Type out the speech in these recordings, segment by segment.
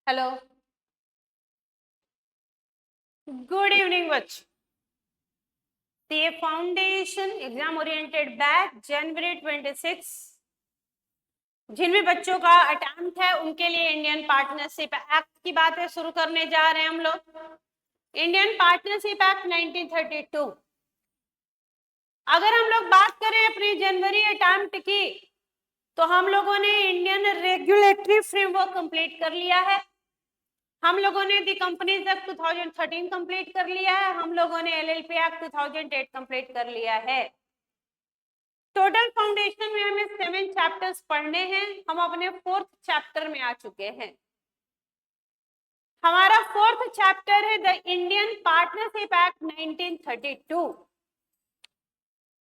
Hello, good evening बच्चों। CA foundation exam oriented batch जनवरी 26 जिन भी बच्चों का अटेम्प्ट है उनके लिए इंडियन पार्टनरशिप एक्ट की बातें शुरू करने जा रहे हैं हम लोग। Indian partnership act 1932। अगर हम लोग बात करें अपने जनवरी अटेम्प्ट की तो हम लोगों ने इंडियन रेगुलेटरी फ्रेमवर्क कंप्लीट कर लिया है। हम लोगों ने दी कंपनीज एक्ट 2013 कंप्लीट कर लिया है। हम लोगों ने एलएलपी एक्ट 2008 कंप्लीट कर लिया है। टोटल फाउंडेशन में हमें 7 चैप्टर्स पढ़ने हैं। हम अपने 4th चैप्टर में आ चुके हैं। हमारा 4th चैप्टर है द इंडियन पार्टनरशिप एक्ट 1932।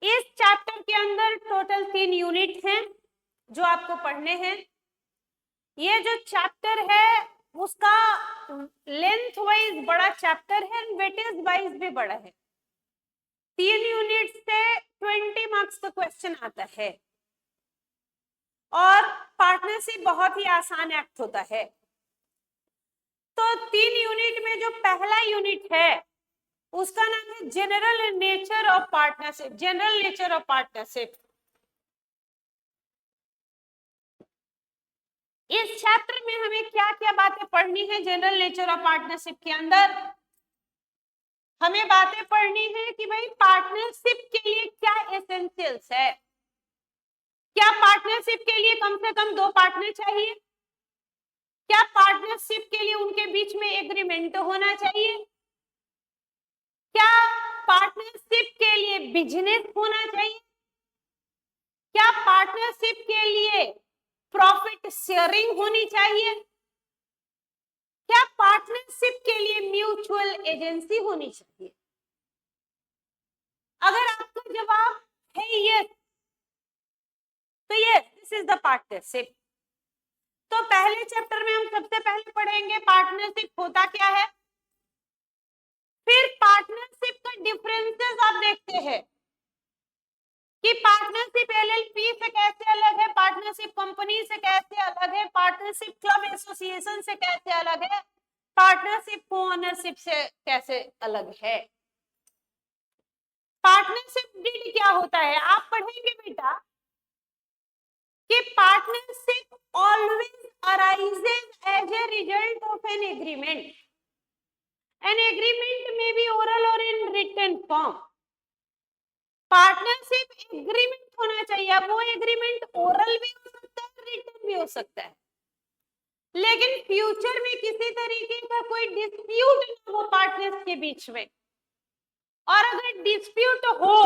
इस चैप्टर के अंदर टोटल 3 यूनिट हैं जो आपको पढ़ने हैं। ये जो चैप्टर है उसका लेंथ वाइज बड़ा चैप्टर है, वेटेज वाइज भी बड़ा है। 3 यूनिट से 20 मार्क्स का क्वेश्चन आता है और पार्टनरशिप बहुत ही आसान एक्ट होता है। तो 3 यूनिट में जो पहला यूनिट है उसका नाम है general nature of partnership. General nature of partnership. इस चैप्टर में हमें क्या क्या बातें पढ़नी है जनरल नेचर ऑफ पार्टनरशिप के अंदर? हमें बातें पढ़नी है कि भाई पार्टनरशिप के लिए क्या एसेंशियल्स है। क्या पार्टनरशिप के लिए कम से कम 2 पार्टनर चाहिए? क्या पार्टनरशिप के लिए उनके बीच में एग्रीमेंट होना चाहिए? क्या पार्टनरशिप के लिए बिजनेस होना चाहिए? क्या पार्टनरशिप के लिए प्रॉफिट शेयरिंग होनी चाहिए? क्या पार्टनरशिप के लिए म्यूचुअल एजेंसी होनी चाहिए? अगर आपका जवाब है यस तो yes, this is the partnership. तो पहले चैप्टर में हम सबसे पहले पढ़ेंगे पार्टनरशिप होता क्या है। फिर पार्टनरशिप का डिफरेंसेस आप देखते हैं कि पार्टनरशिप एलएलपी से कैसे अलग है, पार्टनरशिप कंपनी से कैसे अलग है, पार्टनरशिप क्लब एसोसिएशन से कैसे अलग है, पार्टनरशिप को ओनरशिप से कैसे अलग है। पार्टनरशिप डील क्या होता है आप पढ़ेंगे बेटा कि partnership always arises as a result of an agreement. An agreement में बी ओरल और in written form. Partnership agreement होना चाहिए। अब वो एग्रीमेंट ओरल भी हो सकता है, रिटन भी हो सकता है, लेकिन फ्यूचर में किसी तरीके का कोई डिस्प्यूट ना हो पार्टनर्स के बीच में, और अगर डिस्प्यूट हो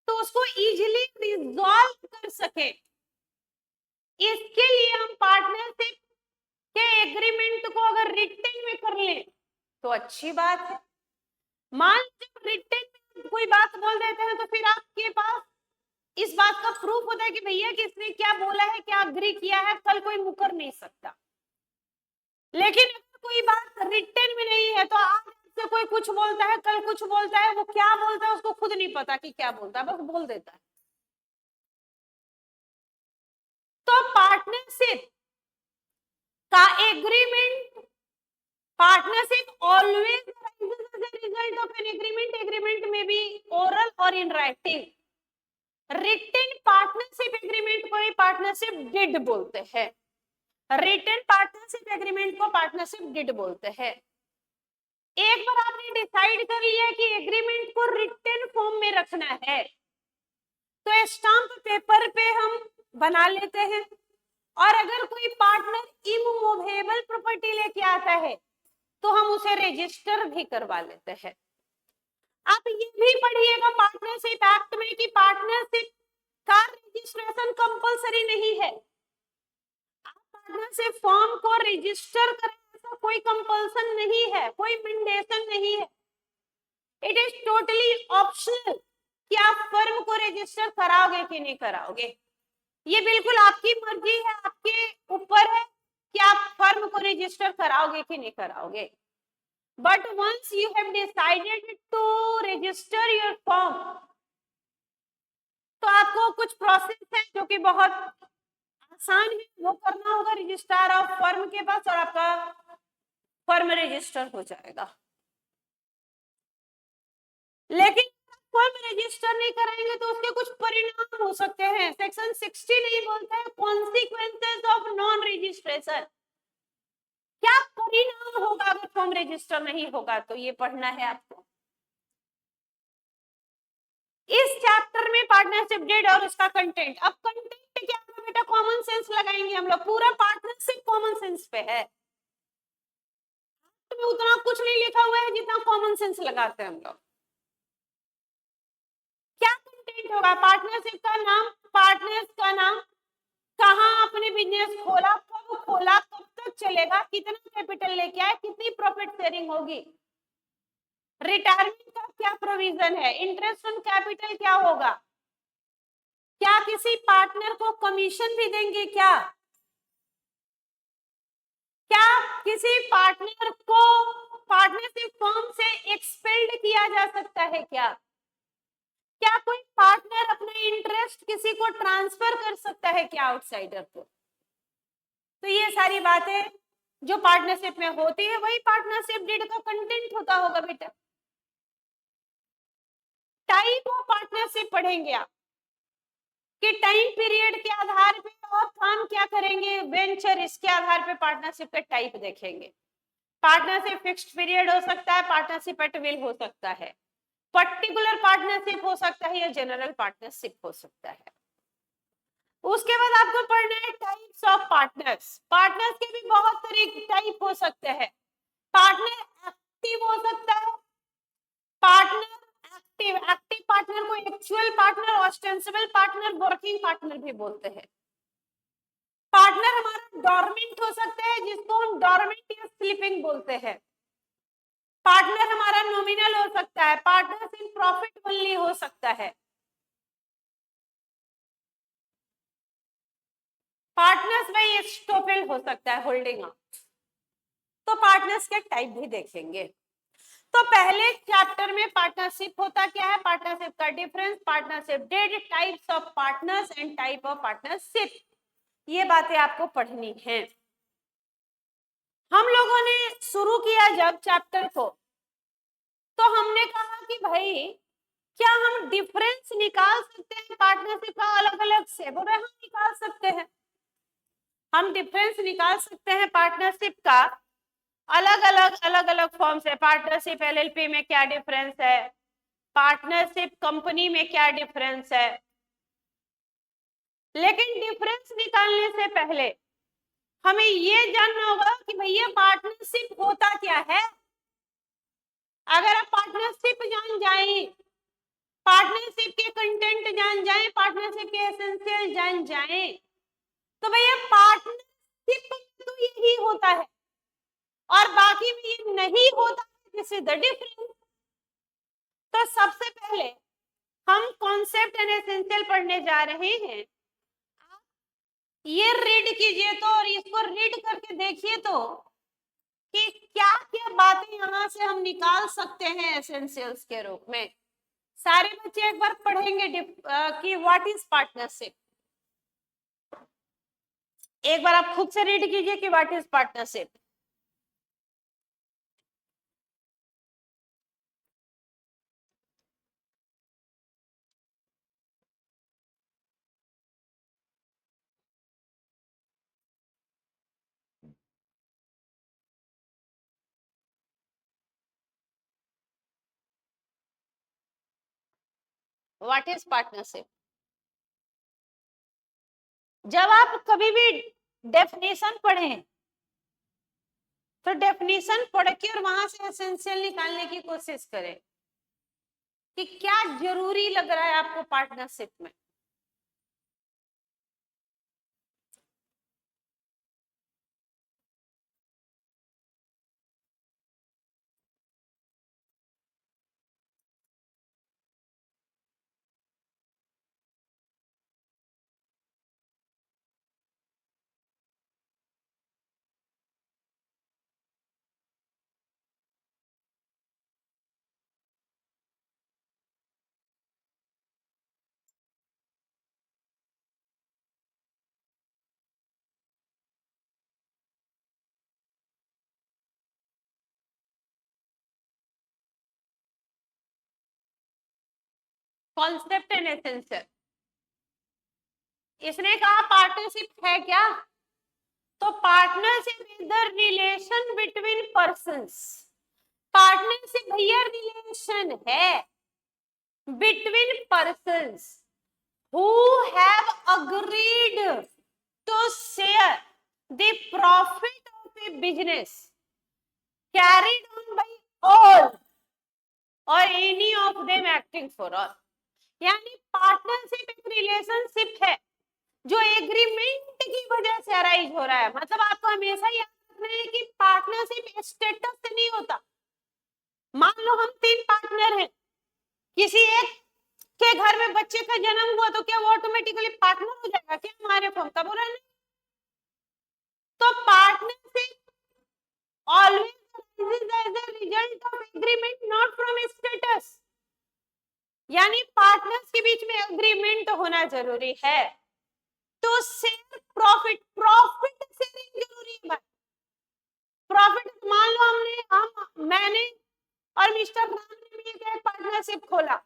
तो उसको इजीली रिजॉल्व कर सके, इसके लिए हम पार्टनरशिप के एग्रीमेंट को अगर रिटन में कर ले तो अच्छी बात है। मान जब रिटन में कोई बात बोल देते हैं तो फिर आपके पास इस बात का प्रूफ होता है कि भैया किसने क्या बोला है, क्या अग्री किया है, कल कोई मुकर नहीं सकता। लेकिन अगर कोई बात रिटन में नहीं है तो आज से कोई कुछ बोलता है, कल कुछ बोलता है, वो क्या बोलता है उसको खुद नहीं पता कि क्या बोलता है, बस बोल देता है। तो पार्टनरशिप का agreement, partnership always arises as a result of an agreement. Agreement may be oral or in writing. Written partnership agreement को ही पार्टनरशिप डिड बोलते हैं। रिटन पार्टनरशिप एग्रीमेंट को पार्टनरशिप डिड बोलते हैं। एक बार आपने डिसाइड कर लिया कि एग्रीमेंट को रिटन फॉर्म में रखना है तो स्टाम्प पेपर पे हम बना लेते हैं, और अगर कोई पार्टनर इमूवेबल प्रॉपर्टी लेके आता है तो हम उसे रजिस्टर भी करवा लेते हैं। आप ये भी पढ़िएगा पार्टनरशिप एक्ट में कि पार्टनरशिप का रजिस्ट्रेशन कंपलसरी नहीं है। आप पार्टनरशिप फॉर्म को रजिस्टर करें ऐसा कोई कंपल्सन नहीं है, कोई मैंडेशन नहीं है। इट इज टोटली ऑप्शनल कि आप फर्म को रजिस्टर कराओगे कि नहीं कराओगे। ये बिल्कुल आपकी मर्जी है, आपके ऊपर है कि आप फर्म को रजिस्टर कराओगे कि नहीं कराओगे। But once you have decided to register your firm तो आपको कुछ प्रोसेस है जो कि बहुत आसान है, वो करना होगा रजिस्ट्रार ऑफ फर्म के पास, और आपका फर्म रजिस्टर हो जाएगा। लेकिन फर्म रजिस्टर नहीं कराएंगे तो उसके कुछ परिणाम हो सकते हैं। सेक्शन 60 नहीं बोलता है कॉन्सिक्वेंसेस ऑफ नॉन रजिस्ट्रेशन, क्या परिणाम होगा अगर फॉर्म रजिस्टर नहीं होगा, तो ये पढ़ना है आपको। इस चैप्टर में पार्टनरशिप डेट और उसका कंटेंट। अब कंटेंट क्या है बेटा, कॉमन सेंस लगाएंगे हम लोग, पूरा पार्टनरशिप कॉमन सेंस पे है, तो उतना कुछ नहीं लिखा हुआ है जितना कॉमन सेंस लगाते हैं हम लोग। क्या कंटेंट होगा, पार्टनरशिप का नाम, पार्टनर्स का नाम, कहाँ आपने बिजनेस खोला, कब खोला, कब तक चलेगा, कितना कैपिटल लेके आए, कितनी प्रॉफिट शेयरिंग होगी, रिटायरमेंट का क्या प्रोविजन है, इंटरेस्ट ऑन कैपिटल क्या होगा, क्या किसी पार्टनर को कमीशन भी देंगे, क्या क्या किसी पार्टनर को पार्टनरशिप फर्म से एक्सपेल्ड किया जा सकता है, क्या कोई पार्टनर अपना इंटरेस्ट किसी को ट्रांसफर कर सकता है क्या आउटसाइडर को। तो ये सारी बातें जो पार्टनरशिप में होती है वही पार्टनरशिप डीड का कंटेंट होता होगा बेटा। टाइप ऑफ पार्टनरशिप पढ़ेंगे आप कि टाइम पीरियड के आधार पे और काम क्या करेंगे, वेंचर, इसके आधार पे पार्टनरशिप का टाइप देखेंगे। पार्टनरशिप फिक्स्ड पीरियड हो सकता है, पार्टनरशिप एट विल हो सकता है, पर्टिकुलर पार्टनरशिप हो सकता है या जनरल पार्टनरशिप हो सकता है। उसके बाद आपको पढ़ना है टाइप्स ऑफ पार्टनर्स। पार्टनर्स के भी बहुत तरह के टाइप हो सकते हैं। पार्टनर एक्टिव हो सकता है, पार्टनर एक्टिव, एक्टिव पार्टनर को actual partner, ostensible partner, working partner भी बोलते हैं। पार्टनर हमारा डोरमेंट हो सकता है जिसको हम डोरमेंट या स्लीपिंग बोलते हैं। पार्टनर हमारा नॉमिनल हो सकता है, पार्टनर्स इन प्रॉफिट ओनली हो सकता है, पार्टनर्स बाय एस्टोपेल हो सकता है, होल्डिंग आउट। तो पार्टनर्स के टाइप भी देखेंगे। तो पहले चैप्टर में पार्टनरशिप होता क्या है, पार्टनरशिप का difference, partnership deed, types of partners and type of partnership, ये बातें आपको पढ़नी है। हम लोगों ने शुरू किया जब चैप्टर को, तो हमने कहा कि भाई क्या हम डिफरेंस निकाल सकते हैं पार्टनरशिप का अलग अलग से, बोले हम निकाल सकते हैं, हम डिफरेंस निकाल सकते हैं पार्टनरशिप का अलग अलग फॉर्म से। पार्टनरशिप एलएलपी में क्या डिफरेंस है, पार्टनरशिप कंपनी में क्या डिफरेंस है, लेकिन डिफरेंस निकालने से पहले हमें ये जानना होगा कि भैया पार्टनरशिप होता क्या है। अगर आप पार्टनरशिप जान जाए, पार्टनरशिप के कंटेंट जान जाए, पार्टनरशिप के एसेंशियल जान जाए, तो भैया पार्टनरशिप तो यही होता है और बाकी में ये नहीं होता है, दिस इज द डिफरेंस। तो सबसे पहले हम कॉन्सेप्ट एंड एसेंशियल पढ़ने जा रहे हैं। ये रीड कीजिए तो, और इसको रीड करके देखिए तो कि क्या क्या बातें यहां से हम निकाल सकते हैं एसेंशियल्स के रूप में। सारे बच्चे एक बार पढ़ेंगे कि व्हाट इज पार्टनरशिप। एक बार आप खुद से रीड कीजिए कि what is partnership. What is partnership, जब आप कभी भी डेफिनेशन पढ़ें तो डेफिनेशन पढ़ के और वहां से एसेंशियल निकालने की कोशिश करें कि क्या जरूरी लग रहा है आपको पार्टनरशिप में। Concept and essential. इसने कहा पार्टनरशिप है क्या, तो partnership is the relation between persons. Partnership भैया रिलेशन है between persons who have agreed to share the profit of a business carried on by all or any of them acting for all। यानी partnership एक relationship है जो agreement की वजह से arise हो रहा है। मतलब आपको हमेशा याद रखना है कि पार्टनरशिप स्टेटस से नहीं होता। मान लो हम 3 पार्टनर हैं, किसी एक के घर में बच्चे का जन्म हुआ तो क्या वो ऑटोमेटिकली पार्टनर हो जाएगा क्या हमारे फॉर्म का? बोला नहीं। तो partnership always arises as a result of agreement not from status। यानी पार्टनर्स के बीच में एग्रीमेंट होना जरूरी है। तो शेयर प्रॉफिट, प्रॉफिट शेयरिंग जरूरी है। प्रॉफिट मान लो मैंने और मिस्टर राम ने मिलकर एक पार्टनरशिप खोला,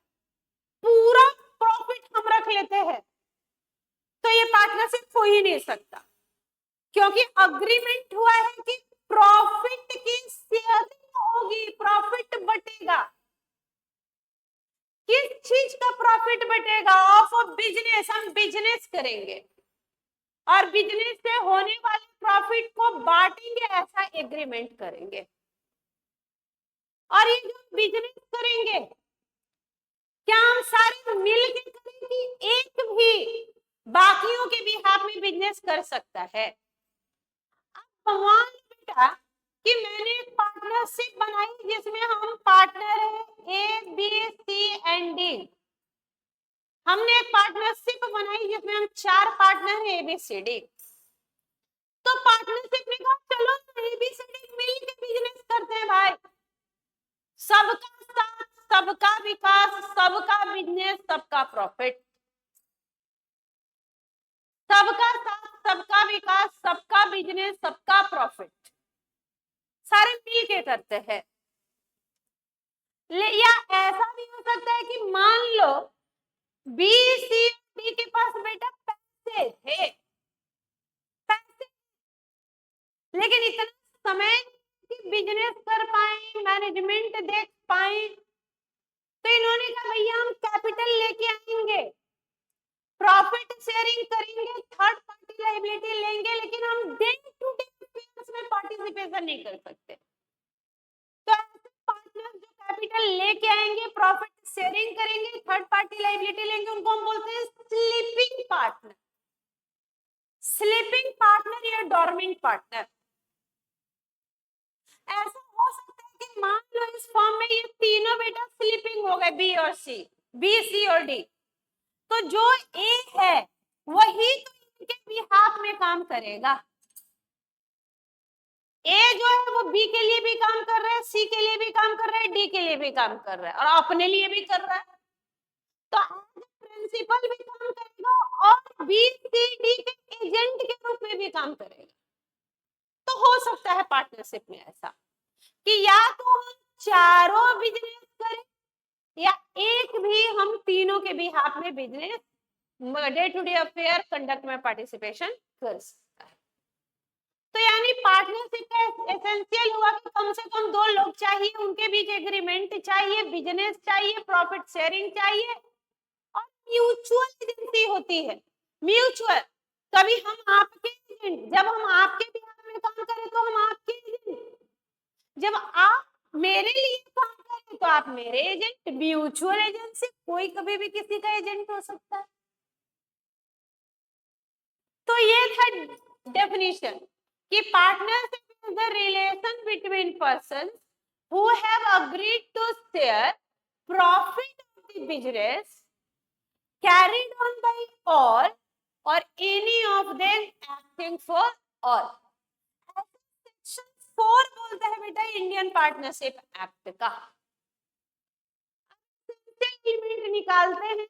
पूरा प्रॉफिट हम रख लेते हैं तो ये पार्टनरशिप हो ही नहीं सकता, क्योंकि अग्रीमेंट हुआ है कि प्रॉफिट की शेयरिंग होगी, प्रॉफिट बटेगा। किस चीज का प्रॉफिट बटेगा? Of a business. हम बिजनेस करेंगे और बिजनेस से होने वाले प्रॉफिट को बांटेंगे, ऐसा एग्रीमेंट करेंगे। और ये जो बिजनेस करेंगे क्या हम सारे मिलकर करेंगे? एक भी बाकियों के भी हाथ में बिजनेस कर सकता है। अब मान बेटा कि मैंने एक पार्टनरशिप बनाई जिसमें हम पार्टनर है A B C and D. हमने एक पार्टनरशिप बनाई जिसमें हम 4 पार्टनर है ए बी सी डी। तो पार्टनरशिप में कहा चलो ए बी सी डी मिलकर बिजनेस करते हैं भाई, सबका साथ, सबका विकास, सबका बिजनेस, सबका प्रॉफिट। सबका साथ, सबका विकास, सबका बिजनेस, सबका प्रॉफिट, सारे मिल के करते हैं। या ऐसा भी हो सकता है कि मान लो बी सी डी के पास बेटा पैसे थे, पैसे, लेकिन इतना समय कि बिजनेस कर पाए, मैनेजमेंट देख पाए, तो इन्होंने कहा भैया हम कैपिटल लेके आएंगे, प्रॉफिट शेयरिंग करेंगे, थर्ड पार्टी लायबिलिटी लेंगे, लेकिन हम डे टू डे अफेयर्स में पार्टिसिपेशन नहीं कर सकते। तो ऐसे पार्टनर जो कैपिटल लेके आएंगे, प्रॉफिट शेयरिंग करेंगे, थर्ड पार्टी लायबिलिटी लेंगे, उनको हम बोलते हैं स्लीपिंग पार्टनर। स्लीपिंग पार्टनर या डॉर्मिंग पार्टनर। ऐसा हो सकता है कि मान लो इस फॉर्म में ये तीनों बेटा स्लीपिंग हो गए, बी और सी, बी सी और डी। तो जो ए है वही तो इनके बिहाफ में काम करेगा। ए जो है वो बी के लिए भी काम कर रहा है, सी के लिए भी काम कर रहा है, डी के लिए भी काम कर रहा है और अपने लिए भी कर रहा है। तो प्रिंसिपल भी काम करेगा और बी सी डी के एजेंट के रूप में भी काम करेगा। तो हो सकता है पार्टनरशिप में ऐसा कि या तो हम चारों बिजनेस करें या एक भी हम तीनों के भी हाथ में business day to day affair conduct में पार्टिसिपेशन कर सकता है। तो यानी पार्टनरशिप का एसेंशियल हुआ कि कम से कम 2 लोग चाहिए, उनके बीच एग्रीमेंट चाहिए, बिजनेस चाहिए, प्रॉफिट शेयरिंग चाहिए और म्यूचुअल एजेंसी होती है। म्यूचुअल, कभी हम आपके एजेंट, जब हम आपके बिहार में काम करें तो हम आपके एजेंट, जब आप मेरे लिए काम करें तो आप मेरे एजेंट। म्यूचुअल एजेंसी, कोई कभी भी किसी का एजेंट हो सकता है। तो ये था डेफिनेशन कि partnership is the relation between persons who have agreed to share profit of the business carried on by all or any of them acting for all। Section 4 बोलता है बेटा इंडियन पार्टनरशिप एक्ट का। Element निकालते हैं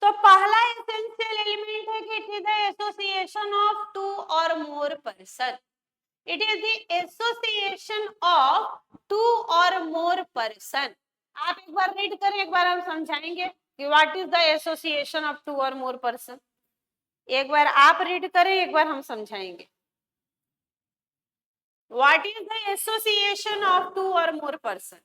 तो पहला essential element है कि it is the association of 2 और more person. It is the association of 2 और मोर पर्सन। आप एक बार रीड करें, एक बार हम समझाएंगे कि what is the association of two और मोर पर्सन। एक बार आप रीड करें, एक बार हम समझाएंगे। What is the association of two और मोर पर्सन।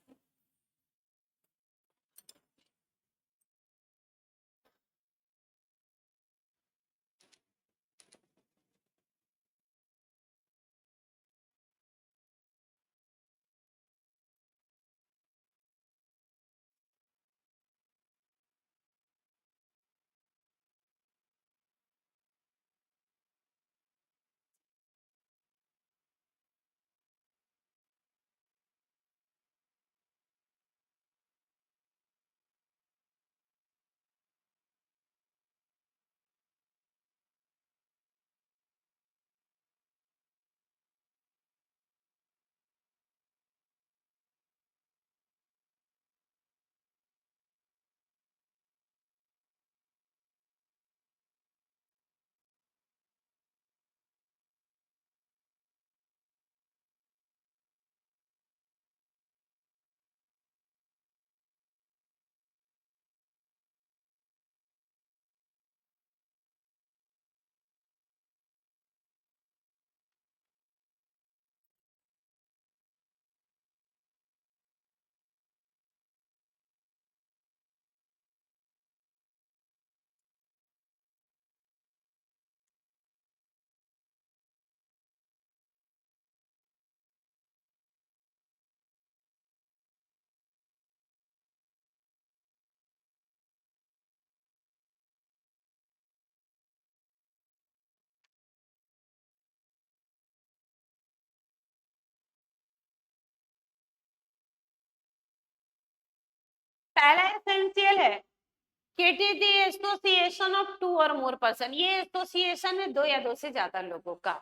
पहला एसेंशियल है कि it is the association of two और मोर पर्सन। ये एसोसिएशन है दो या दो से ज्यादा लोगों का।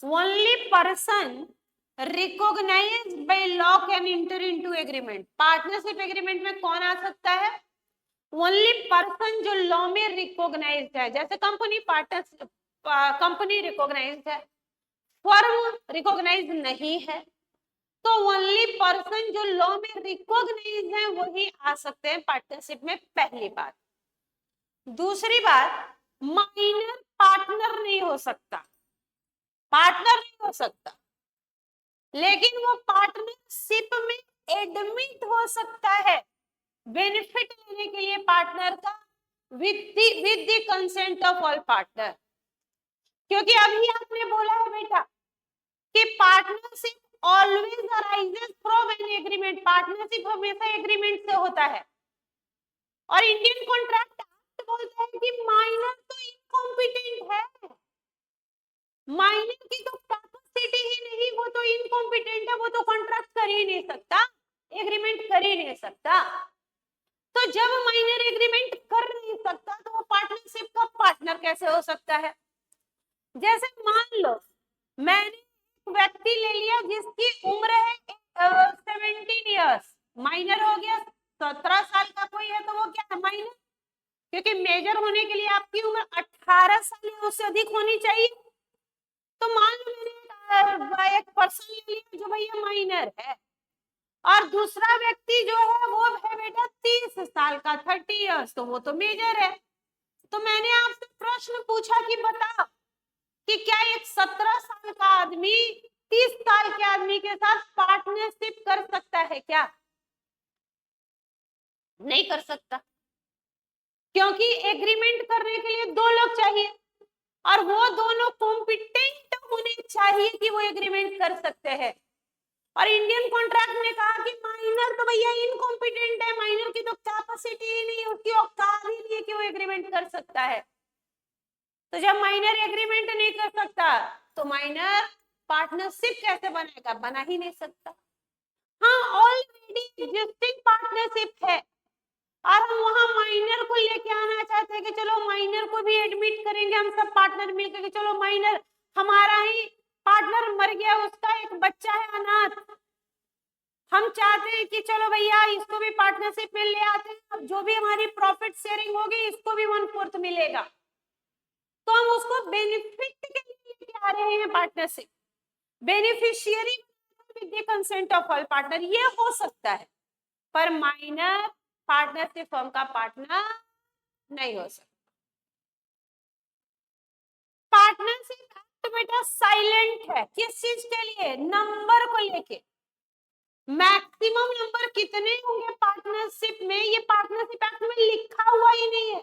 Only person recognised by law can enter into agreement. Partnership agreement में कौन आ सकता है? ओनली पर्सन जो लॉ में रिकॉग्नाइज्ड है। जैसे कंपनी पार्टनरशिप, कंपनी रिकॉग्नाइज्ड है, फर्म रिकॉग्नाइज्ड नहीं है, तो ओनली पर्सन जो लॉ में रिकॉग्नाइज है वही आ सकते हैं पार्टनरशिप में। पहली बात। दूसरी बात, माइनर पार्टनर नहीं हो सकता, पार्टनर नहीं हो सकता, लेकिन वो पार्टनरशिप में एडमिट हो सकता है बेनिफिट लेने के लिए पार्टनर का, with the consent of all partner. क्योंकि अभी आपने बोला है बेटा कि partnership always arises from an agreement. Partnership हमेशा एग्रीमेंट से होता है। और इंडियन कॉन्ट्रैक्ट एक्ट बोलता है कि माइनर तो इनकॉम्पिटेंट है, माइनर की तो कैपेसिटी ही नहीं, वो तो इनकॉम्पिटेंट है, वो तो कॉन्ट्रैक्ट कर ही नहीं सकता, एग्रीमेंट कर ही नहीं सकता। तो जब माइनर एग्रीमेंट कर नहीं सकता तो वो पार्टनरशिप का पार्टनर कैसे हो सकता है? जैसे मान लो मैंने एक व्यक्ति ले लिया जिसकी उम्र है 17 ईयर्स, माइनर हो गया। 17 साल का कोई है तो वो क्या है? माइनर। क्योंकि मेजर होने के लिए आपकी उम्र 18 साल या उससे अधिक होनी चाहिए। तो मान लो मैंने एक पर्सन ले लिया जो भैया माइनर है, और दूसरा व्यक्ति जो है वो है बेटा 30 साल का, 30 ईयर्स, तो वो तो मेजर है। तो मैंने आपसे प्रश्न पूछा कि बताओ कि क्या एक 17 साल का आदमी 30 साल के आदमी के साथ पार्टनरशिप कर सकता है क्या? नहीं कर सकता, क्योंकि एग्रीमेंट करने के लिए दो लोग चाहिए और वो दोनों कॉम्पिटेंट होने चाहिए कि वो एग्रीमेंट कर सकते हैं। और इंडियन कॉन्ट्रैक्ट ने कहा कि माइनर तो भैया इनकॉम्पिटेंट है, माइनर की तो कैपेसिटी ही नहीं, उसकी औकात ही नहीं है कि वो एग्रीमेंट कर सकता है। तो जब माइनर एग्रीमेंट नहीं कर सकता तो माइनर पार्टनरशिप कैसे बनेगा? बना ही नहीं सकता। हाँ, ऑलरेडी एग्जिस्टिंग पार्टनरशिप है और हम वहां माइनर को लेके आना चाहते हैं कि चलो माइनर को भी एडमिट करेंगे हम सब पार्टनर मिलकर कि चलो माइनर हमारा ही पार्टनर मर गया, उसका एक बच्चा है अनाथ, हम चाहते हैं कि चलो भैया इसको भी पार्टनरशिप में ले आते हैं, अब जो भी हमारी प्रॉफिट शेयरिंग होगी इसको भी 1/4 मिलेगा। तो हम उसको बेनिफिट के लिए लेके आ रहे हैं partnership, beneficiary with the consent of all partner. ये हो सकता है, पर माइनर पार्टनरशिप फर्म का पार्टनर नहीं हो सकता। पार्टनरशिप एक्ट बेटा साइलेंट है, किस चीज के लिए? नंबर को लेके। मैक्सिमम नंबर कितने होंगे पार्टनरशिप में, ये पार्टनरशिप एक्ट में लिखा हुआ ही नहीं है।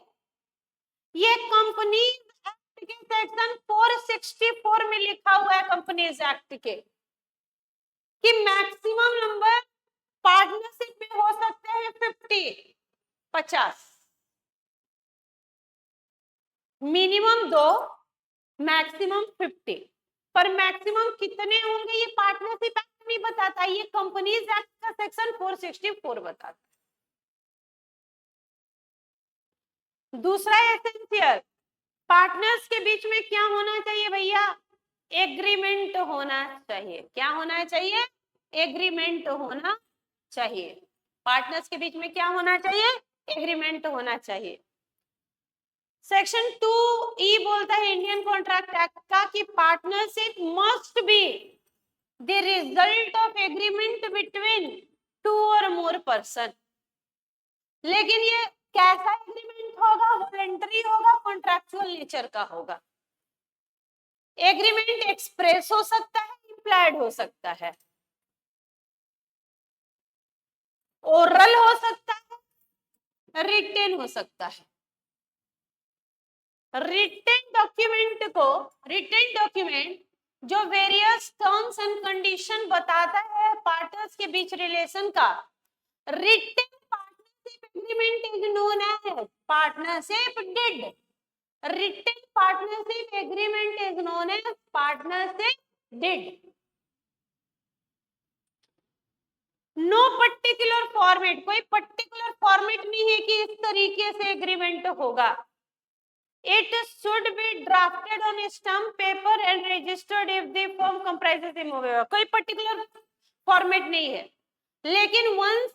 ये कंपनीज एक्ट के सेक्शन 464 में लिखा हुआ है, कंपनीज एक्ट के, कि मैक्सिमम नंबर पार्टनरशिप में हो सकते हैं 50, मिनिमम 2, मैक्सिमम 50। पर मैक्सिमम कितने होंगे ये पार्टनरशिप एक्ट नहीं बताता, ये कंपनीज एक्ट का सेक्शन 464 बताता। दूसरा एसेंशियल, पार्टनर्स के बीच में क्या होना चाहिए भैया? एग्रीमेंट होना चाहिए। क्या होना चाहिए? एग्रीमेंट होना चाहिए। पार्टनर्स के बीच में क्या होना चाहिए? एग्रीमेंट होना चाहिए। सेक्शन 2E बोलता है इंडियन कॉन्ट्रैक्ट एक्ट का कि partnership must be the result of agreement between 2 और मोर पर्सन। लेकिन ये कैसा एग्रीमेंट होगा? वॉलंटरी होगा, कॉन्ट्रैक्चुअल नेचर का होगा। एग्रीमेंट एक्सप्रेस हो सकता है, इम्प्लाइड हो सकता है, ओरल हो सकता है, रिटेन हो सकता है। रिटेन डॉक्यूमेंट जो वेरियस टर्म्स एंड कंडीशन बताता है पार्टनर्स के बीच रिलेशन का, written partnership agreement is known as partnership deed. Written partnership agreement is known as partnership deed. No particular format, कोई पर्टिकुलर फॉर्मेट नहीं है कि इस तरीके से एग्रीमेंट होगा। It should be drafted on stamp paper and registered if the form comprises immovable। कोई particular format नहीं है, लेकिन वंस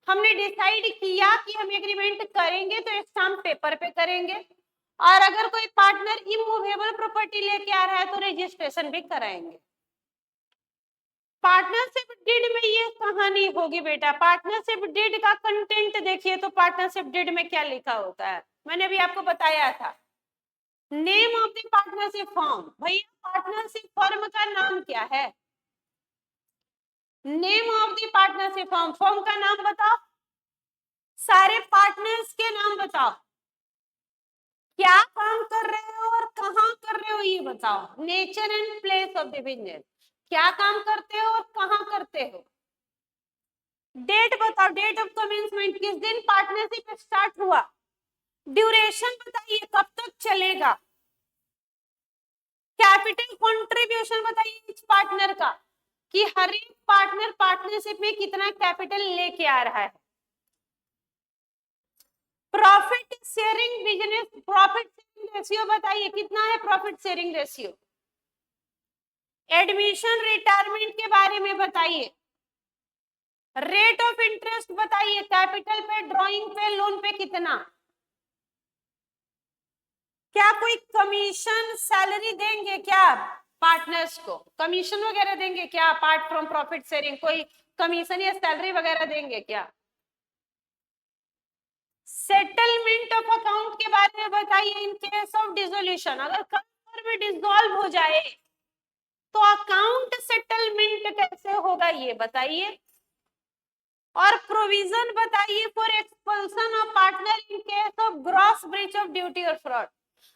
हमने डिसाइड किया कि हम एग्रीमेंट करेंगे तो स्टाम्प पेपर पे करेंगे, और अगर कोई पार्टनर इमूवेबल प्रॉपर्टी लेके आ रहा है तो रजिस्ट्रेशन भी कराएंगे। पार्टनरशिप डीड में ये कहानी होगी बेटा। पार्टनरशिप डीड का कंटेंट देखिए तो पार्टनरशिप डीड में क्या लिखा होता है, मैंने अभी आपको बताया था। Name of the partnership firm, भैया पार्टनरशिप फर्म का नाम क्या है? Name of the partnership firm, firm का नाम बताओ, सारे पार्टनर्स के नाम बताओ, क्या काम कर रहे हो और कहां कर रहे हो ये बताओ। Nature and place of the business, क्या काम करते हो और कहां करते हो। डेट बताओ, डेट ऑफ कमेंसमेंट, किस दिन पार्टनरशिप स्टार्ट हुआ। ड्यूरेशन बताइए, कब तक चलेगा। कैपिटल कंट्रीब्यूशन बताइए इस पार्टनर का, कि हर एक पार्टनर पार्टनरशिप में कितना कैपिटल लेके आ रहा है। Profit sharing business, profit sharing ratio बताइए कितना है profit sharing ratio. Admission retirement के बारे में बताइए। रेट ऑफ इंटरेस्ट बताइए, कैपिटल पे, ड्रॉइंग पे, लोन पे कितना। क्या कोई कमीशन सैलरी देंगे क्या पार्टनर्स को? कमीशन वगैरह देंगे क्या अपार्ट फ्रॉम प्रॉफिट शेयरिंग? कोई कमीशन या सैलरी वगैरह देंगे क्या? सेटलमेंट ऑफ अकाउंट के बारे में बताइए। इन केस ऑफ डिसोल्यूशन, अगर कंपनी में डिसॉल्व हो जाए तो अकाउंट सेटलमेंट कैसे होगा ये बताइए। और प्रोविजन बताइए for expulsion of partner in case of gross breach of duty और फ्रॉड।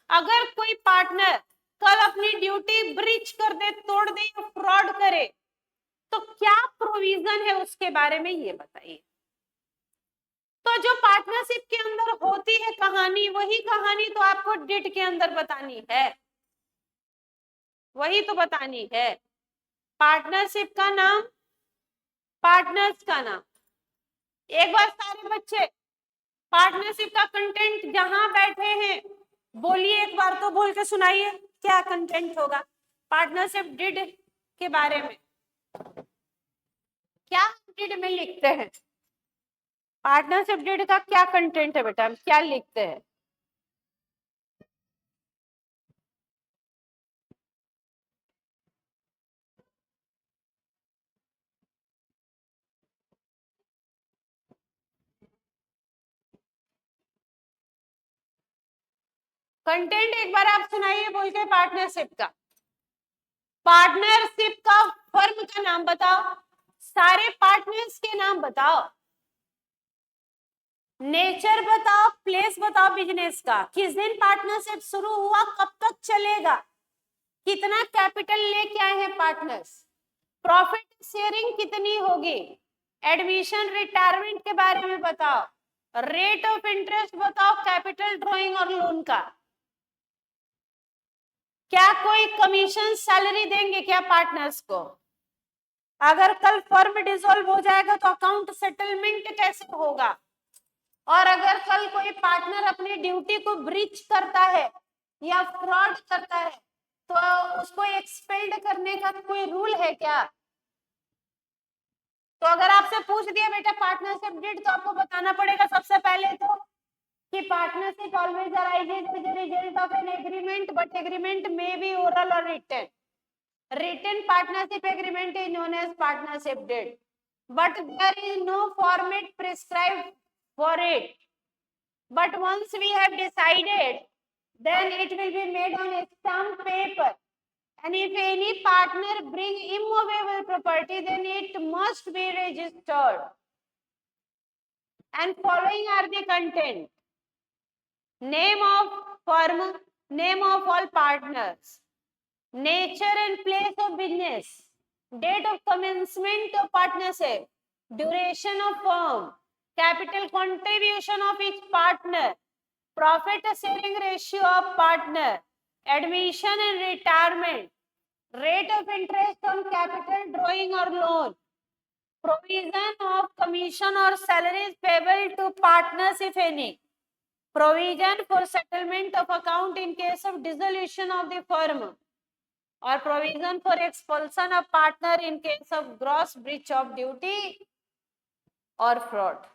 अगर कोई पार्टनर कल अपनी ड्यूटी ब्रीच कर दे, तोड़ दे या फ्रॉड करे तो क्या प्रोविजन है उसके बारे में ये बताइए। तो जो पार्टनरशिप के अंदर होती है कहानी, वही कहानी तो आपको डिड के अंदर बतानी है, वही तो बतानी है। पार्टनरशिप का नाम, पार्टनर्स का नाम। एक बार सारे बच्चे पार्टनरशिप का कंटेंट जहां बैठे हैं बोलिए, एक बार तो बोल के सुनाइए क्या कंटेंट होगा पार्टनरशिप डिड के बारे में। क्या डिड में लिखते हैं? पार्टनरशिप डिड का क्या कंटेंट है बेटा, क्या लिखते हैं? कंटेंट एक बार आप सुनाइए बोल के पार्टनरशिप का। पार्टनरशिप का फर्म का नाम बताओ, सारे पार्टनर्स के नाम बताओ, नेचर बताओ, प्लेस बताओ बिजनेस का, किस दिन पार्टनरशिप शुरू हुआ, कब तक चलेगा, कितना कैपिटल लेके आए हैं पार्टनर्स, प्रॉफिट शेयरिंग कितनी होगी, एडमिशन रिटायरमेंट के बारे में बताओ, रेट ऑफ इंटरेस्ट बताओ, कैपिटल ड्रॉइंग और लोन का, क्या कोई कमीशन सैलरी देंगे क्या पार्टनर्स को, अगर कल फर्म डिसॉल्व हो जाएगा तो अकाउंट सेटलमेंट कैसे होगा, और अगर कल कोई पार्टनर अपनी ड्यूटी को ब्रीच करता है या फ्रॉड करता है तो उसको एक्सपेल्ड करने का कोई रूल है क्या। तो अगर आपसे पूछ दिया बेटा पार्टनरशिप डीड तो आपको बताना पड़ेगा सबसे पहले तो कि partnership always arises as a result of an agreement but agreement may be oral or written. Written partnership agreement is known as partnership deed, but there is no format prescribed for it. But once we have decided, then it will be made on a stamp paper. And if any partner bring immovable property, then it must be registered. And following are the content: name of firm, name of all partners, nature and place of business, date of commencement of partnership, duration of firm, capital contribution of each partner, profit sharing ratio of partner, admission and retirement, rate of interest on capital drawing or loan, provision of commission or salaries payable to partners if any, provision for settlement of account in case of dissolution of the firm, or provision for expulsion of partner in case of gross breach of duty or fraud.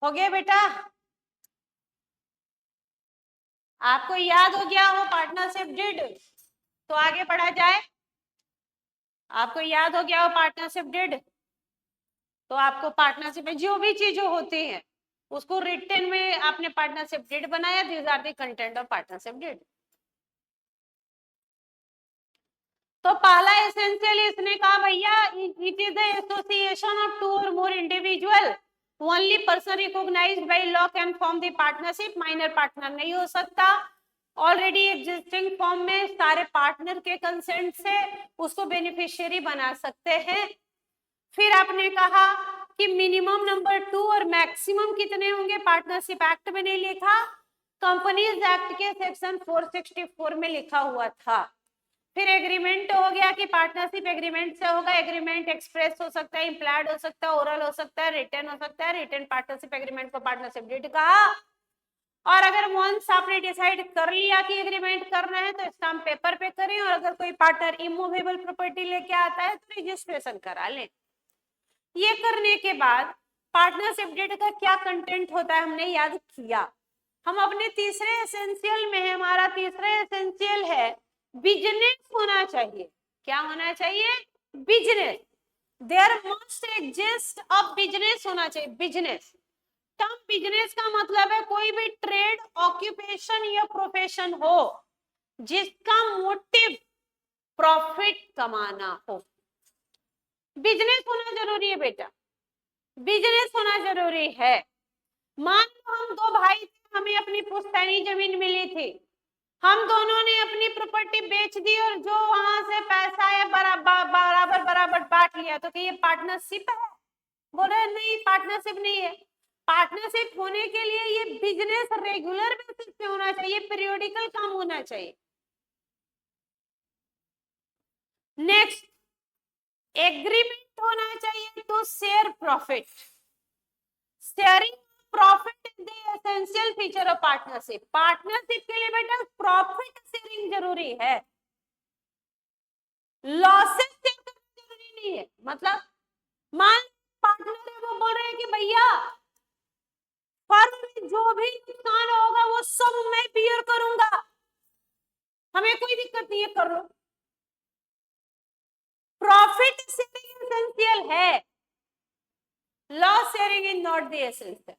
हो गया बेटा? आपको याद हो गया वो partnership deed? तो आगे पढ़ा जाए। आपको याद हो गया वो पार्टनरशिप डिड? तो आपको पार्टनरशिप में जो भी चीजें होती हैं उसको रिटन में आपने पार्टनरशिप डिड बनाया। These are the content of partnership deed. तो पहला एसेंशियल इसने कहा भैया it is the association of two और more individual only person recognised by law can form the partnership. Minor partner नहीं हो सकता। ऑलरेडी एग्जिस्टिंग फॉर्म में सारे पार्टनर के कंसेंट से उसको बेनिफिशियरी बना सकते हैं। फिर आपने कहा कि मिनिमम नंबर 2 और मैक्सिमम कितने होंगे पार्टनरशिप एक्ट में नहीं लिखा, कंपनीज एक्ट के सेक्शन 464 में लिखा हुआ था। फिर एग्रीमेंट हो गया कि पार्टनरशिप एग्रीमेंट से होगा। एग्रीमेंट एक्सप्रेस हो सकता है, इम्प्लाइड हो सकता है, ओरल हो सकता है, रिटन हो सकता है। रिटन पार्टनरशिप एग्रीमेंट को पार्टनरशिप डीड कहा। और अगर वंस आपने डिसाइड कर लिया कि एग्रीमेंट करना है तो स्टाम्प पेपर पे करें, और अगर कोई पार्टनर इमूवेबल प्रॉपर्टी लेके आता है तो रजिस्ट्रेशन करा लें। ये करने के बाद पार्टनरशिप डीड का क्या कंटेंट होता है हमने याद किया। हम अपने तीसरे एसेंशियल में है, हमारा तीसरा एसेंशियल है बिजनेस होना चाहिए। क्या होना चाहिए? Business. There must exist a business होना चाहिए। बिजनेस टर्म बिजनेस का मतलब है कोई भी ट्रेड ऑक्यूपेशन या प्रोफेशन हो जिसका मोटिव प्रॉफिट कमाना हो। बिजनेस होना जरूरी है बेटा, बिजनेस होना जरूरी है। मान लो हम दो भाई थे, हमें अपनी पुश्तैनी जमीन मिली थी, हम दोनों ने अपनी प्रॉपर्टी बेच दी और जो वहां से पैसा है बराबर बराबर बांट लिया, तो क्या ये पार्टनरशिप है? बोल रहे नहीं, पार्टनरशिप नहीं है। पार्टनरशिप होने के लिए ये बिजनेस रेगुलर बेसिस पे होना चाहिए, पीरियोडिकल काम होना चाहिए। नेक्स्ट, एग्रीमेंट होना चाहिए to share profit. Sharing profit is the essential feature of partnership. Partnership के लिए बेटा प्रॉफिट शेयरिंग जरूरी है, लॉसेस शेयर करना जरूरी नहीं है। मतलब मान पार्टनर है, वो बोल रहे हैं कि भैया फर्म में जो भी नुकसान होगा वो सब मैं बियर करूंगा, हमें कोई दिक्कत नहीं है, कर लो। प्रॉफिट शेयरिंग एसेंशियल है, loss sharing is not the essential.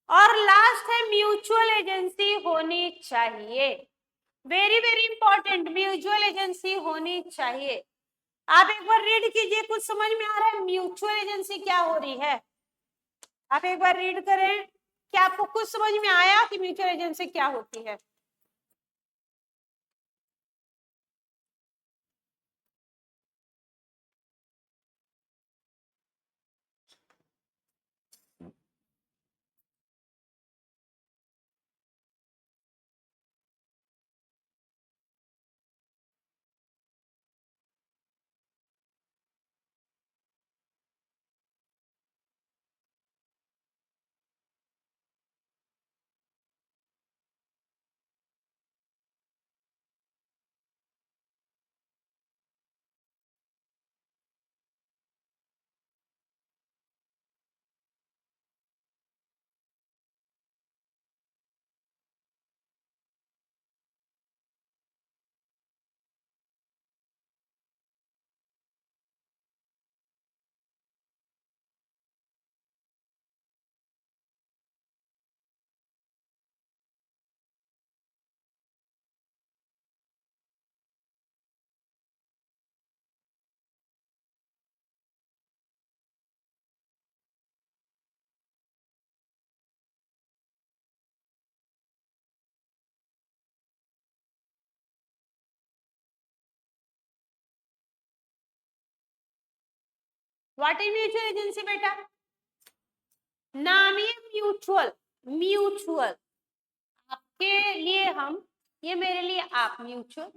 और लास्ट है म्यूचुअल एजेंसी होनी चाहिए। Very very important, mutual agency होनी चाहिए। आप एक बार रीड कीजिए, कुछ समझ में आ रहा है म्यूचुअल एजेंसी क्या हो रही है? आप एक बार रीड करें, क्या आपको कुछ समझ में आया कि म्यूचुअल एजेंसी क्या होती है? व्हाट इज म्यूचुअल एजेंसी बेटा? नाम ही म्यूचुअल। म्यूचुअल, आपके लिए हम, ये मेरे लिए आप, म्यूचुअल।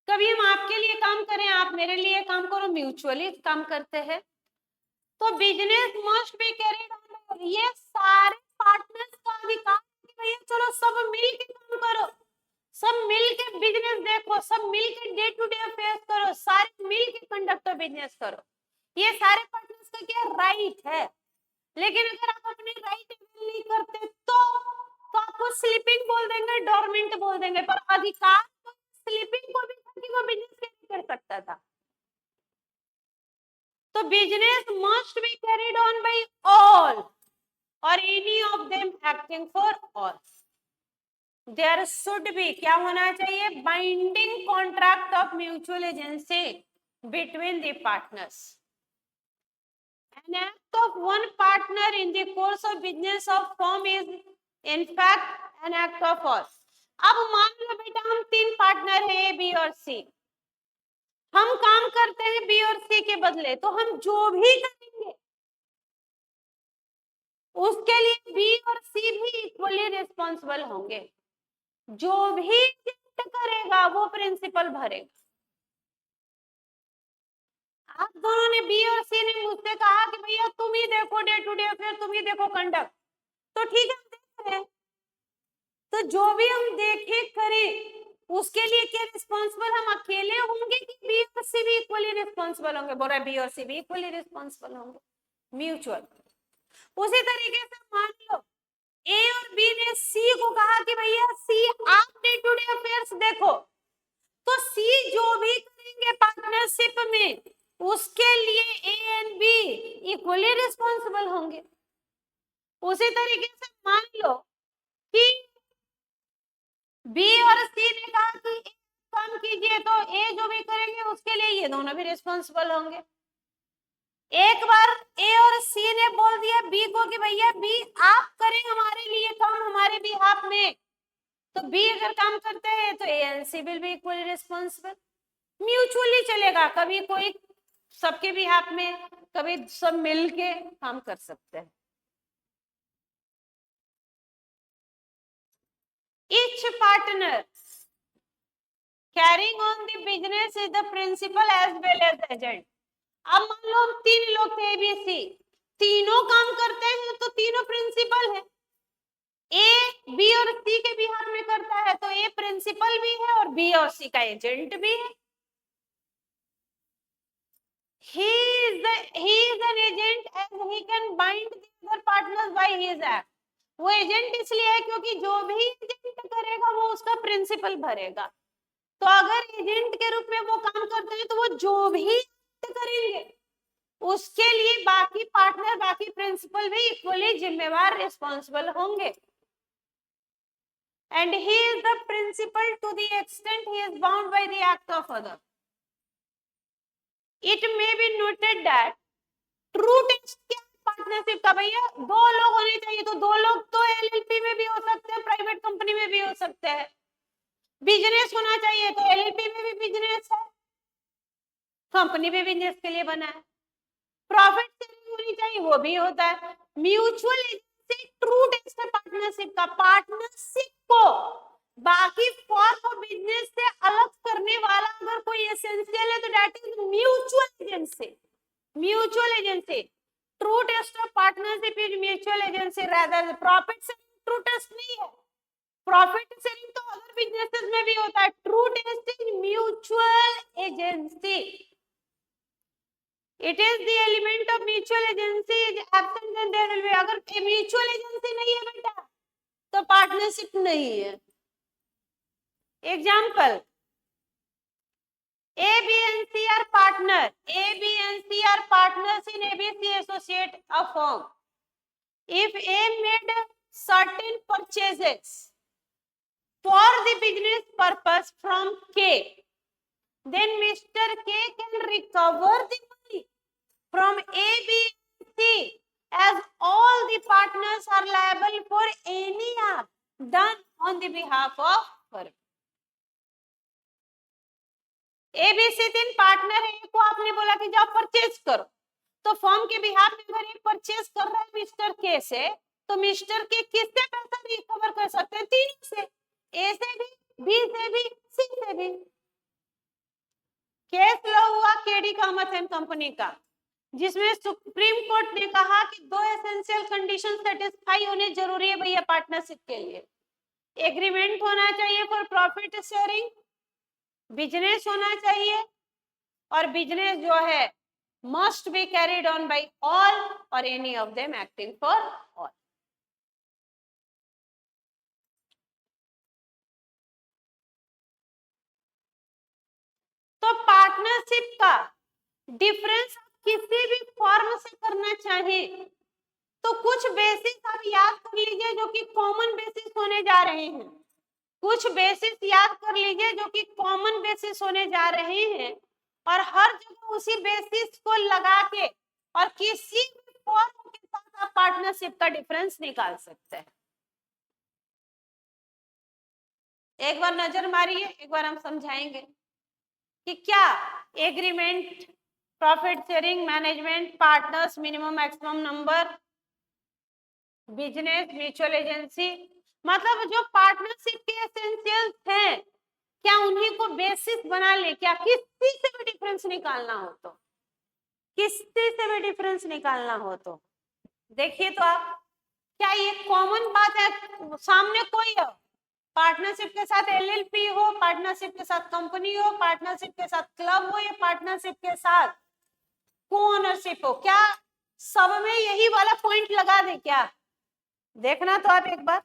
कभी हम आपके लिए काम करें, आप मेरे लिए काम करो, म्यूचुअली काम करते हैं। तो business must be carried on, ये सारे पार्टनर्स का अधिकार है कि भैया चलो सब मिल के काम करो, सब मिल के बिजनेस देखो, सब मिल के डे टू डे अफेयर्स करो, सारे मिल के कंडक्ट बिजनेस करो। ये सारे पार्टनर्स का क्या राइट है। लेकिन अगर आप अपने राइट अवेल नहीं करते तो आपको स्लीपिंग बोल देंगे, डोरमेंट बोल देंगे, पर अधिकार तो स्लीपिंग को भी किसी को बिजनेस कैसे कर सकता था। तो business must be carried on by all और any of them acting for all. There should be क्या होना चाहिए, binding contract of mutual agency between the partners. An act of one partner in the course of business of firm is in fact an act of all. अब मान लो बेटा हम 3 partner हैं, A B और सी, हम काम करते हैं बी और सी के बदले, तो हम जो भी करेंगे उसके लिए बी और सी भी इक्वली रिस्पॉन्सिबल होंगे। जो भी करेगा वो प्रिंसिपल भरेगा। आप दोनों ने बी और सी ने मुझसे कहा कि भैया तुम ही देखो डे टू डे अफेयर, तुम ही देखो कंडक्ट, तो ठीक है हम देख रहे हैं, तो जो भी हम देखे करें उसके लिए क्या रिस्पॉन्सिबल हम अकेले होंगे कि बी और सी भी इक्वली रिस्पॉन्सिबल होंगे? बोल रहा है बी और सी भी इक्वली रिस्पॉन्सिबल होंगे, म्यूचुअल। उसी तरीके से मान लो ए और बी ने सी को कहा कि भैया सी आप डे टू डे अफेयर्स देखो, तो सी जो भी करेंगे पार्टनरशिप में उसके लिए A and B equally responsible होंगे। उसी तरीके से मान लो कि बी और सी ने कहा कि काम कीजिए, तो ए जो भी करेंगे उसके लिए ये दोनों भी रिस्पॉन्सिबल होंगे। एक बार ए और सी ने बोल दिया बी को कि भैया बी आप करें हमारे लिए काम हमारे बिहाफ में, तो बी अगर काम करते हैं तो A and C will be equally responsible. Mutually चलेगा, कभी कोई सबके बिहाफ में, कभी सब मिलके काम कर सकते हैं। Each partner carrying on the business is the principal as well as agent. अब मान लो हम 3 लोग थे एबीसी, तीनों काम करते हैं तो तीनों प्रिंसिपल है। ए बी और सी के बिहार में करता है तो ए प्रिंसिपल भी है और बी और सी का एजेंट भी है। He is an agent as he can bind the other partners by his act. वो एजेंट इसलिए है क्योंकि जो भी एजेंट करेगा वो उसका प्रिंसिपल भरेगा। तो अगर एजेंट के रूप में वो काम करते हैं तो वो जो भी करेंगे उसके लिए बाकी पार्टनर बाकी प्रिंसिपल भी इक्वली जिम्मेवार रिस्पॉन्सिबल होंगे। And he is the principal to the extent he is bound by the act of other. It may be noted that true test क्या पार्टनरशिप का, भैया 2 लोग होने चाहिए, तो 2 लोग तो एलएलपी में भी हो सकते हैं, प्राइवेट कंपनी में भी हो सकते हैं। बिजनेस होना चाहिए तो एलएलपी में भी बिजनेस है, कंपनी भी बिजनेस के लिए बना है। प्रॉफिट शेयरिंग होनी चाहिए, वो भी होता है। म्यूचुअल एजेंसी ट्रू टेस्ट है पार्टनरशिप का। पार्टनरशिप को बाकी फॉर्म ऑफ बिजनेस से अलग करने वाला अगर कोई एसेंशियल है तो that is mutual agency. Mutual agency true test of partnership is mutual agency rather profit sharing true test नहीं है। प्रॉफिट शेयरिंग तो अदर बिजनेसेस में भी होता है, true test is mutual agency. It is the element of mutual agency is absent then there will be, अगर mutual agency नहीं है बेटा तो पार्टनरशिप नहीं है। Example A, B and C are partner. A, B and C are partners in ABC Associate a firm. If A made certain purchases for the business purpose from K, then Mr. K can recover the money from A, B, C, as all the partners are liable for any act done on the behalf of firm. A, B, C 3 partner है, एक को आपने बोला कि जाओ purchase करो, तो firm के बिहाफ में अगर एक परचेज कर रहा है मिस्टर के से, तो मिस्टर के किससे पैसा रिकवर कर सकते हैं? 3 से, ए से भी, बी से भी, सी से भी। केस लॉ हुआ केडी कामत एंड कंपनी का, जिसमें सुप्रीम कोर्ट ने कहा कि 2 एसेंशियल कंडीशन सेटिस्फाई होने जरूरी है भैया पार्टनरशिप के लिए। एग्रीमेंट होना चाहिए फॉर प्रॉफिट शेयरिंग, बिजनेस होना चाहिए, और बिजनेस जो है must be carried on by all, or any of them acting for all. तो पार्टनरशिप का डिफरेंस किसी भी फॉर्म से करना चाहे तो कुछ बेसिस आप याद कर लीजिए जो कि कॉमन बेसिस होने जा रहे हैं। कुछ बेसिस याद कर लीजिए जो कि कॉमन बेसिस होने जा रहे हैं और हर जगह उसी बेसिस को लगा के और किसी भी फॉर्म के साथ आप पार्टनरशिप का डिफरेंस निकाल सकते हैं। एक बार नजर मारिए, एक बार हम समझाएंगे कि क्या agreement, profit sharing, management, partners, minimum maximum number, business, mutual agency, मतलब जो पार्टनरशिप के एसेंशियल्स हैं क्या उन्हीं को बेसिस बना ले, क्या किसी से भी डिफरेंस निकालना हो तो, किसी से भी डिफरेंस निकालना हो तो देखिए तो आप, क्या ये कॉमन बात है? सामने कोई हो, पार्टनरशिप के साथ एलएलपी हो, पार्टनरशिप के साथ कंपनी हो, पार्टनरशिप के साथ क्लब हो या पार्टनरशिप के साथ को ओनरशिप हो, क्या सब में यही वाला पॉइंट लगा दे क्या? देखना तो आप एक बार।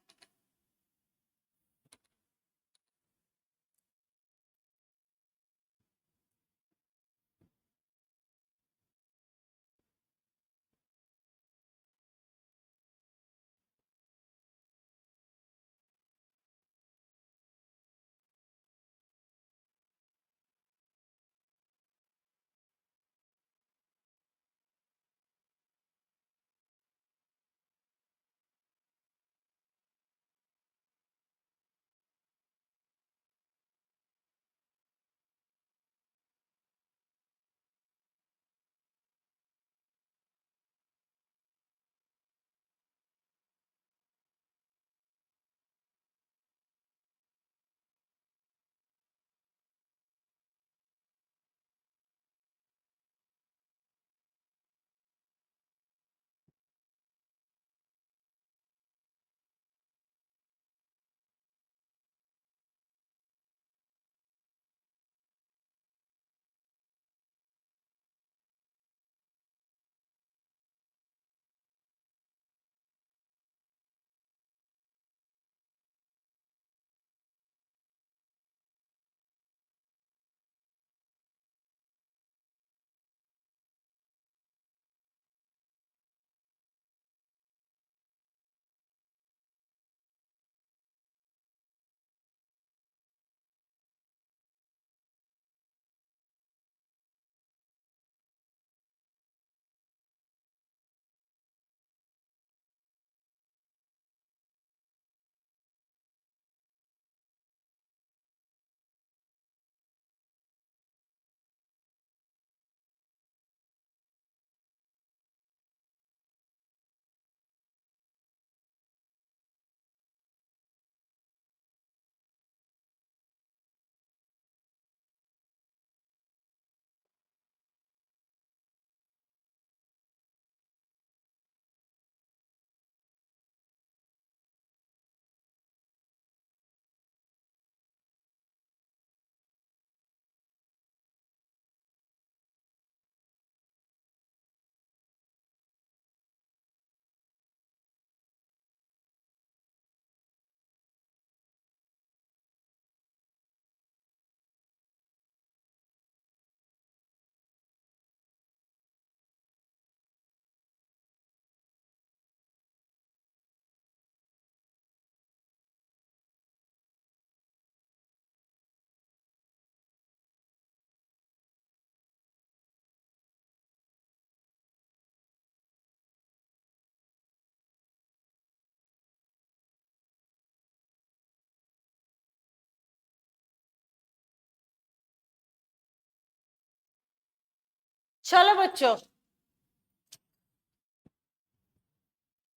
चलो बच्चों,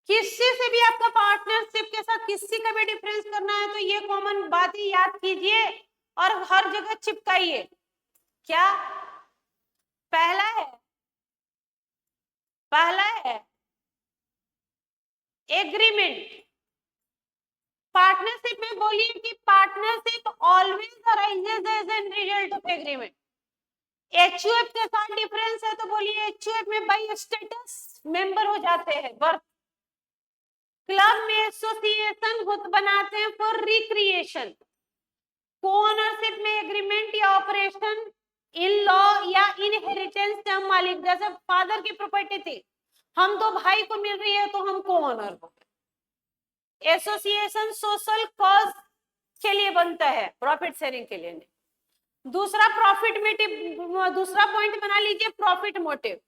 किसी से भी आपका पार्टनरशिप के साथ किसी का भी डिफरेंस करना है तो ये कॉमन बातें याद कीजिए और हर जगह चिपकाइए। क्या पहला है एग्रीमेंट। पार्टनरशिप में बोलिए कि partnership always arises as an result of agreement. HUF के साथ डिफरेंस है तो बोलिए HUF में बाई स्टेटस मेंबर हो जाते हैं, वर्क। क्लब में एसोसिएशन बनाते हैं फॉर रिक्रिएशन। कोओनरशिप में एग्रीमेंट या ऑपरेशन इन लॉ या इनहेरिटेंस से हम मालिक, जैसे फादर की प्रॉपर्टी थी, हम तो भाई को मिल रही है तो हम कोओनर हो। एसोसिएशन सोशल कॉज के लिए बनता है, प्रॉफिट शेयरिंग के लिए नहीं। दूसरा प्रॉफिट मोटिव, दूसरा पॉइंट बना लीजिए प्रॉफिट मोटिव।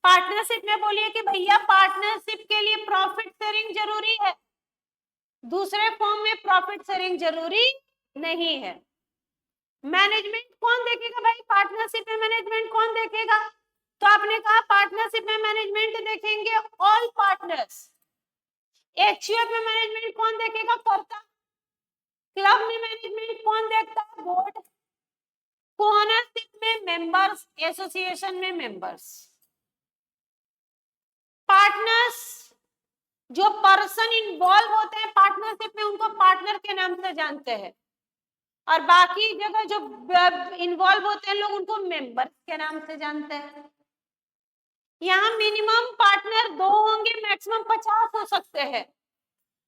पार्टनरशिप में बोलिए कि भैया पार्टनरशिप के लिए प्रॉफिट शेयरिंग जरूरी है, दूसरे फॉर्म में प्रॉफिट शेयरिंग जरूरी नहीं है। मैनेजमेंट कौन देखेगा भाई, पार्टनरशिप में मैनेजमेंट कौन देखेगा? तो आपने कहा पार्टनरशिप में मैनेजमेंट देखेंगे ऑल पार्टनर्स। HUF में मैनेजमेंट कौन देखेगा? कर्ता। क्लब में मैनेजमेंट कौन देखता है? बोर्ड। कोओनरशिप में मेंबर्स, एसोसिएशन में मेंबर्स। पार्टनर्स, जो पर्सन इन्वॉल्व होते हैं पार्टनरशिप में उनको पार्टनर के नाम से जानते हैं, और बाकी जगह जो इन्वॉल्व होते हैं लोग उनको मेंबर्स के नाम से जानते हैं। यहाँ मिनिमम पार्टनर 2 होंगे, मैक्सिमम 50 हो सकते हैं,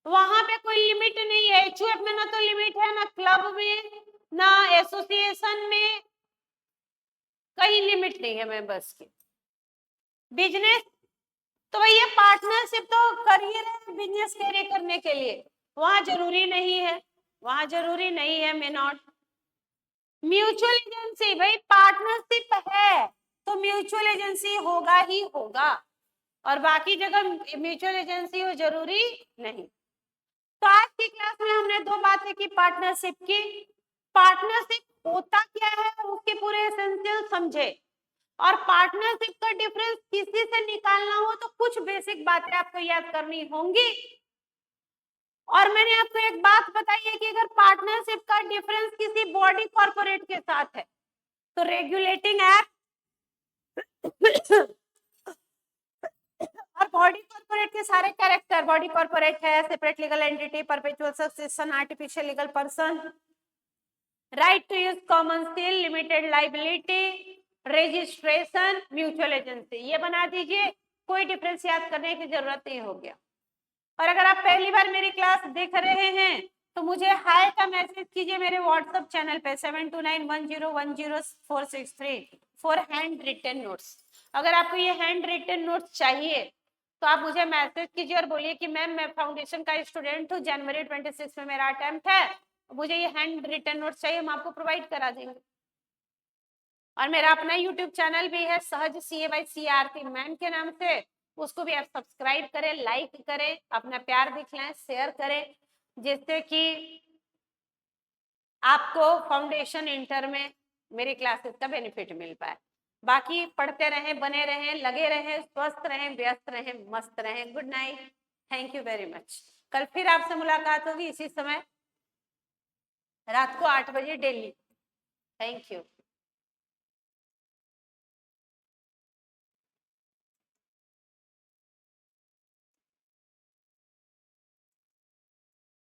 वहां पे कोई लिमिट नहीं है। HUF में ना तो लिमिट है, ना क्लब में, ना एसोसिएशन में, कहीं लिमिट नहीं है मेंबर्स की। बिजनेस तो भैया पार्टनरशिप तो कर ही रहे बिजनेस कैरी करने के लिए, वहां जरूरी नहीं है, वहां जरूरी नहीं है, मे नॉट। म्यूचुअल एजेंसी, भाई पार्टनरशिप है तो म्यूचुअल एजेंसी होगा ही होगा, और बाकी जगह म्यूचुअल एजेंसी हो जरूरी नहीं। तो आज की क्लास में हमने 2 बातें की पार्टनरशिप की। पार्टनरशिप होता क्या है उसके पूरे एसेंशियल समझे, और पार्टनरशिप का डिफरेंस किसी से निकालना हो तो कुछ बेसिक बातें आपको याद करनी होंगी। और मैंने आपको एक बात बताई है कि अगर पार्टनरशिप का डिफरेंस किसी बॉडी कॉर्पोरेट के साथ है तो रेगुलेटिंग एक्ट और बॉडी कॉर्पोरेट के सारे कैरेक्टर, बॉडी कॉर्पोरेट है separate legal entity, perpetual succession, artificial legal person, right to use common seal, limited liability, registration, mutual agency, ये बना दीजिए, कोई डिफरेंस याद करने की जरूरत नहीं हो गया। और अगर आप पहली बार मेरी क्लास देख रहे हैं तो मुझे हाय का मैसेज कीजिए मेरे व्हाट्सएप चैनल पे 7291010463 फॉर हैंड रिटन नोट्स। अगर आपको ये हैंड रिटन नोट्स चाहिए तो आप मुझे मैसेज कीजिए और बोलिए कि मैम मैं फाउंडेशन का स्टूडेंट हूँ, जनवरी 26 में मेरा अटेम्प्ट है, मुझे ये हैंड रिटन नोट्स चाहिए, हम आपको प्रोवाइड करा देंगे। और मेरा अपना यूट्यूब चैनल भी है सहज CA by CRT मैम के नाम से, उसको भी आप सब्सक्राइब करें, लाइक करें, अपना प्यार दिखलाएं, शेयर करें, जिससे कि आपको फाउंडेशन इंटर में मेरी क्लासेस का बेनिफिट मिल पाए। बाकी पढ़ते रहें, बने रहें, लगे रहें, स्वस्थ रहें, व्यस्त रहें, मस्त रहें। Good night, thank you very much. कल फिर आपसे मुलाकात होगी इसी समय रात को 8 बजे डेली। Thank you.